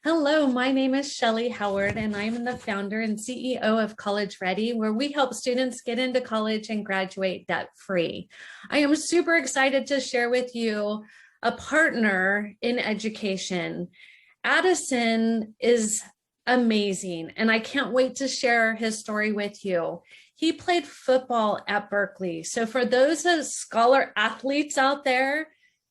Hello, my name is Shelley Howard, and I'm the founder and CEO of College Ready, where we help students get into college and graduate debt-free. I am super excited to share with you a partner in education. Addison is amazing, and I can't wait to share his story with you. He played football at Berkeley. So for those scholar athletes out there,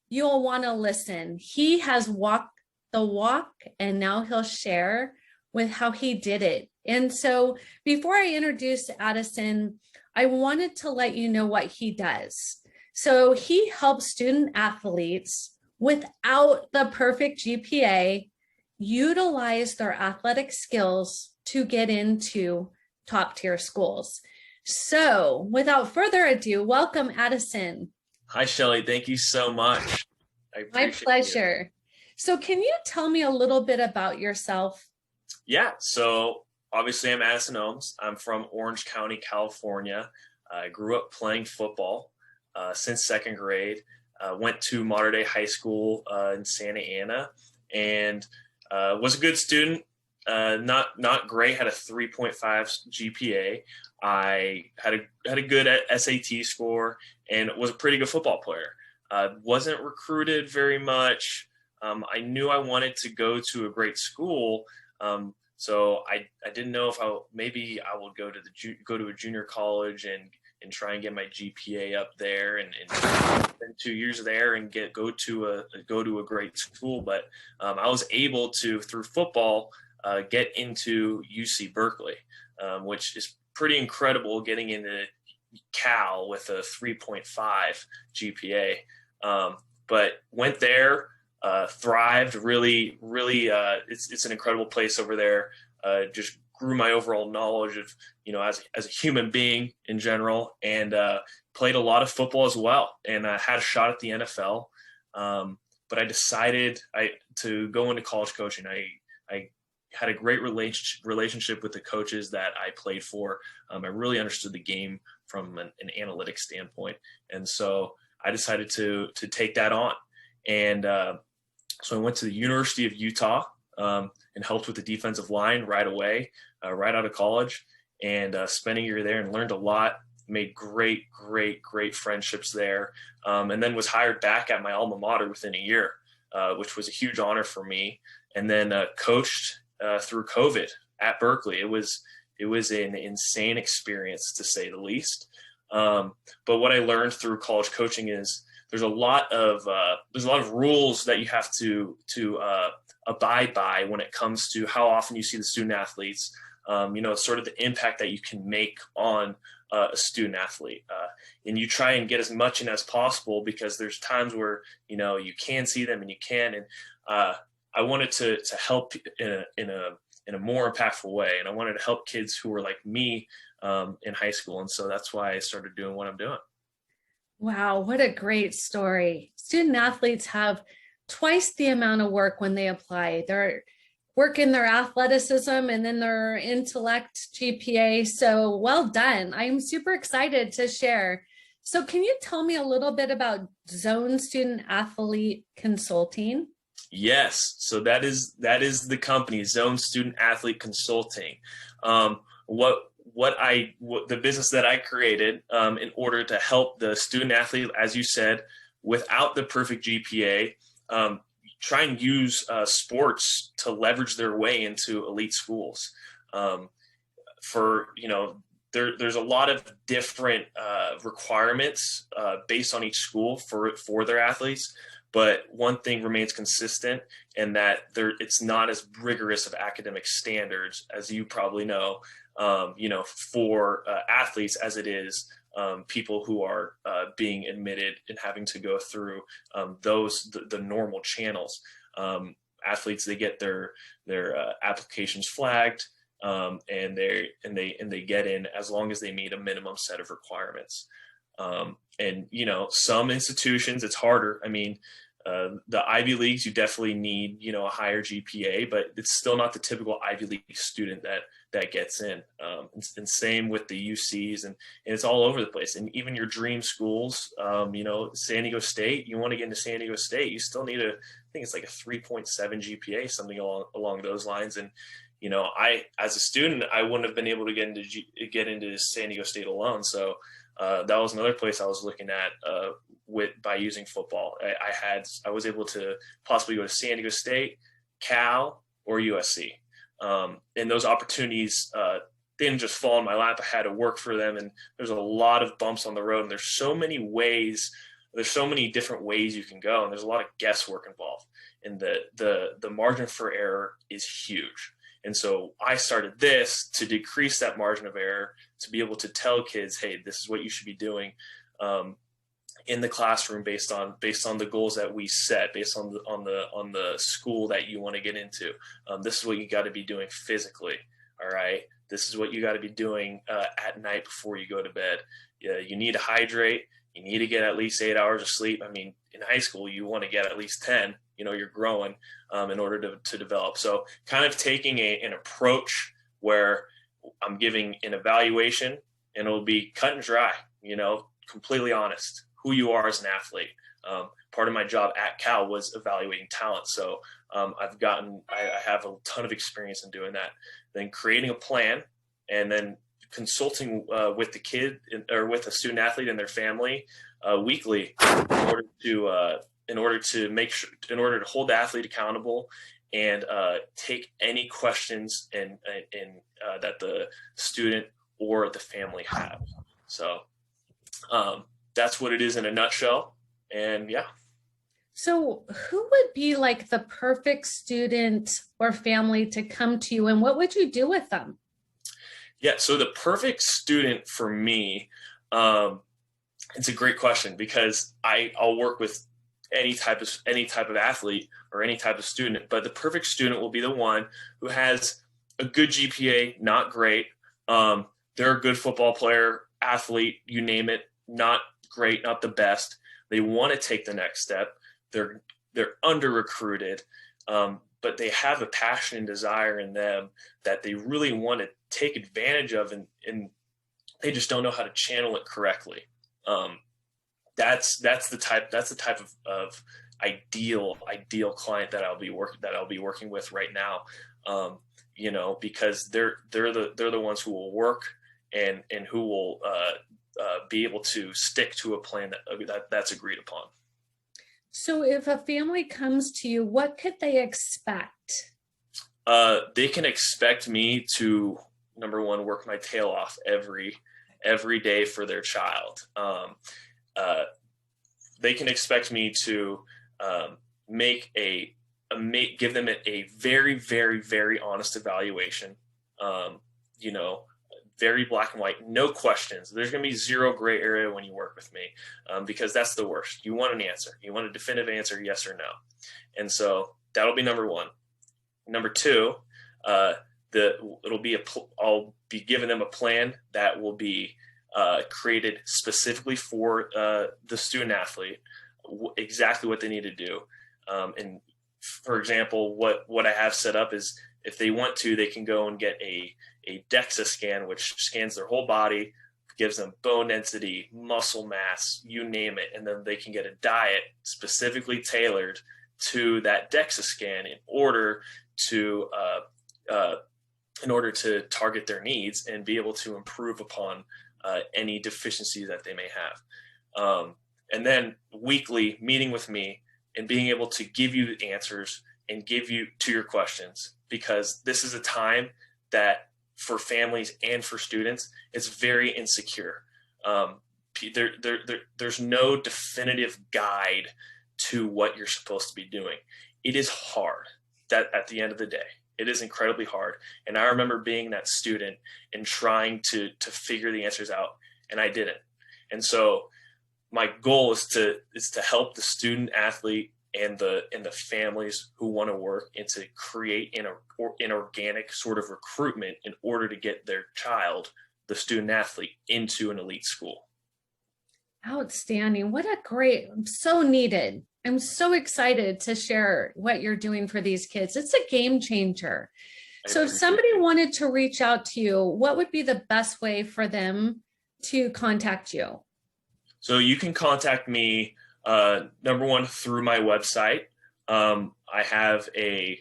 you'll want to listen. He has walked the walk, and now he'll share with how he did it. And so before I introduce Addison, I wanted to let you know what he does. So he helps student athletes without the perfect GPA utilize their athletic skills to get into top tier schools. So without further ado, welcome Addison. Hi, Shelley. Thank you so much. My pleasure. So can you tell me a little bit about yourself? Yeah, so obviously I'm Addison Holmes. I'm from Orange County, California. I grew up playing football since second grade. Went to Mater Dei High School in Santa Ana and was a good student. Not great, had a 3.5 GPA. I had a good SAT score and was a pretty good football player. Wasn't recruited very much. I knew I wanted to go to a great school, so I didn't know if maybe I would go to a junior college and try and get my GPA up there and spend 2 years there and go to a great school. But I was able to, through football, get into UC Berkeley, which is pretty incredible, getting into Cal with a 3.5 GPA. But went there. Thrived really. It's an incredible place over there. Just grew my overall knowledge of, as a human being in general, and played a lot of football as well, and had a shot at the NFL. But I decided to go into college coaching. I had a great relationship with the coaches that I played for. I really understood the game from an analytic standpoint, and so I decided to take that on. And so I went to the University of Utah and helped with the defensive line right away, right out of college, and spent a year there and learned a lot, made great friendships there, and then was hired back at my alma mater within a year, which was a huge honor for me. And then coached through COVID at Berkeley. It was an insane experience, to say the least. But what I learned through college coaching is there's a lot of rules that you have to abide by when it comes to how often you see the student athletes. Sort of the impact that you can make on a student athlete, and you try and get as much in as possible, because there's times where you can see them and you can. And I wanted to help in a more impactful way, and I wanted to help kids who were like me in high school, and so that's why I started doing what I'm doing. Wow, what a great story. Student athletes have twice the amount of work when they apply. They're working their athleticism and then their intellect GPA. So well done. I'm super excited to share. So can you tell me a little bit about Zone Student Athlete Consulting? Yes, so that is the company, Zone Student Athlete Consulting. The business that I created in order to help the student athlete, as you said, without the perfect GPA, try and use sports to leverage their way into elite schools. There's a lot of different requirements based on each school for their athletes. But one thing remains consistent, and that it's not as rigorous of academic standards, as you probably know, for athletes as it is people who are being admitted and having to go through the normal channels. Athletes, they get their applications flagged, and they get in as long as they meet a minimum set of requirements. And some institutions, it's harder. I mean, The Ivy Leagues, you definitely need, a higher GPA, but it's still not the typical Ivy League student that gets in. And same with the UCs, and it's all over the place. And even your dream schools, San Diego State, you want to get into San Diego State, you still need I think it's like a 3.7 GPA, something along those lines. And as a student, I wouldn't have been able to get into San Diego State alone. So that was another place I was looking at by using football. I was able to possibly go to San Diego State, Cal, or USC. And those opportunities didn't just fall in my lap. I had to work for them, and there's a lot of bumps on the road, and there's so many different ways you can go, and there's a lot of guesswork involved, and the margin for error is huge. And so I started this to decrease that margin of error, to be able to tell kids, hey, this is what you should be doing in the classroom based on the goals that we set, based on the school that you want to get into. This is what you got to be doing physically. All right. This is what you got to be doing at night before you go to bed. You need to hydrate. You need to get at least 8 hours of sleep. I mean, in high school, you want to get at least 10. You're growing in order to develop. So kind of taking an approach where I'm giving an evaluation, and it'll be cut and dry, completely honest, who you are as an athlete. Part of my job at Cal was evaluating talent. So I have a ton of experience in doing that. Then creating a plan, and then consulting with the kid or with a student athlete and their family weekly in order to hold the athlete accountable, and take any questions and that the student or the family have. So that's what it is in a nutshell. And yeah. So who would be like the perfect student or family to come to you, and what would you do with them? Yeah, so the perfect student for me, it's a great question, because I'll work with any type of athlete or any type of student, but the perfect student will be the one who has a good GPA, not great. They're a good football player, athlete, you name it, not great, not the best. They want to take the next step. They're under recruited, but they have a passion and desire in them that they really want to take advantage of, and they just don't know how to channel it correctly. That's the type of ideal client that I'll be working with right now. Because they're the ones who will work and who will be able to stick to a plan that's agreed upon. So if a family comes to you, what could they expect? They can expect me to, number one, work my tail off every day for their child. They can expect me to give them a very, very, very honest evaluation. Very black and white, no questions. There's going to be zero gray area when you work with me, because that's the worst. You want an answer. You want a definitive answer, yes or no. And so that'll be number one. Number two, I'll be giving them a plan that will be created specifically for the student athlete, exactly what they need to do. And for example, what I have set up is, if they want to, they can go and get a DEXA scan, which scans their whole body, gives them bone density, muscle mass, you name it. And then they can get a diet specifically tailored to that DEXA scan in order to target their needs and be able to improve upon any deficiencies that they may have. And then weekly meeting with me and being able to give you answers and give you to your questions, because this is a time that for families and for students, it's very insecure. There's no definitive guide to what you're supposed to be doing. It is hard. That at the end of the day, it is incredibly hard. And I remember being that student and trying to figure the answers out, and I didn't. And so my goal is to help the student athlete and the families who want to work, and to create an organic sort of recruitment in order to get their child, the student athlete, into an elite school. Outstanding. What a great, so needed. I'm so excited to share what you're doing for these kids. It's a game changer. I So if appreciate somebody it. wanted to reach out to you, what would be the best way for them to contact you? So you can contact me, number one, through my website. I have a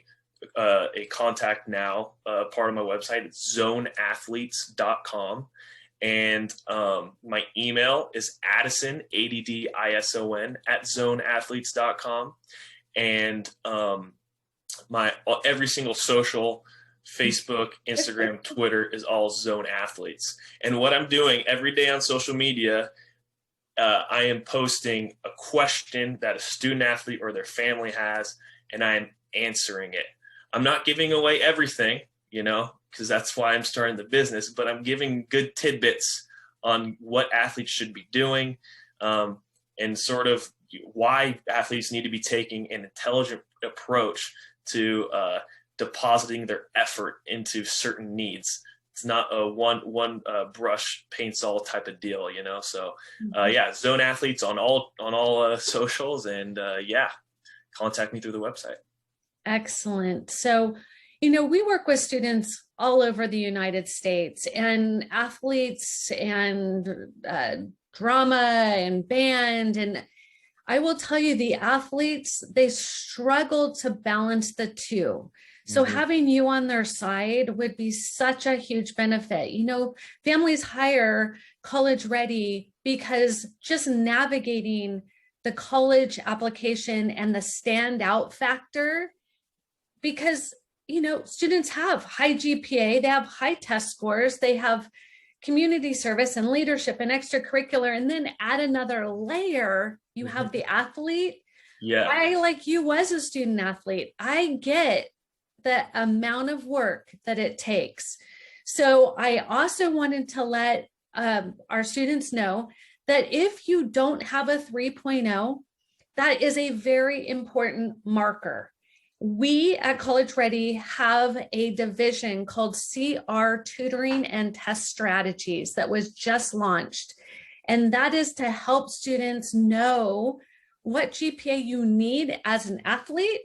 contact now, part of my website. It's zoneathletes.com. And my email is Addison, Addison, at zoneathletes.com. And my every single social, Facebook, Instagram, Twitter is all Zone Athletes. And what I'm doing every day on social media, I am posting a question that a student athlete or their family has, and I am answering it. I'm not giving away everything, because that's why I'm starting the business, but I'm giving good tidbits on what athletes should be doing, and sort of why athletes need to be taking an intelligent approach to depositing their effort into certain needs. It's not a one brush paints all type of deal, So yeah, Zone Athletes on all socials, and yeah, contact me through the website. Excellent. So, we work with students all over the United States and athletes and drama and band. And I will tell you, the athletes, they struggle to balance the two. So having you on their side would be such a huge benefit. Families hire College Ready because just navigating the college application and the standout factor, because students have high GPA, they have high test scores, they have community service and leadership and extracurricular, and then add another layer, you have the athlete. Yeah. I, like you, was a student athlete. I get the amount of work that it takes. So I also wanted to let our students know that if you don't have a 3.0, that is a very important marker. We at College Ready have a division called CR Tutoring and Test Strategies that was just launched. And that is to help students know what GPA you need as an athlete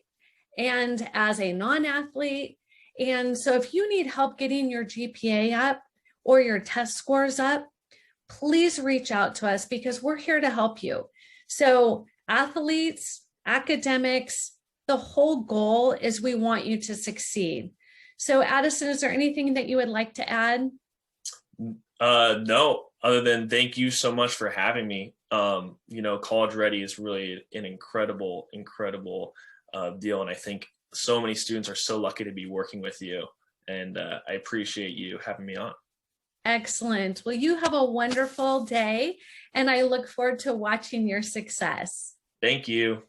and as a non-athlete. And so if you need help getting your GPA up or your test scores up, please reach out to us because we're here to help you. So athletes, academics, the whole goal is we want you to succeed. So Addison, is there anything that you would like to add? No, other than thank you so much for having me. College Ready is really an incredible deal. And I think so many students are so lucky to be working with you. And I appreciate you having me on. Excellent. Well, you have a wonderful day, and I look forward to watching your success. Thank you.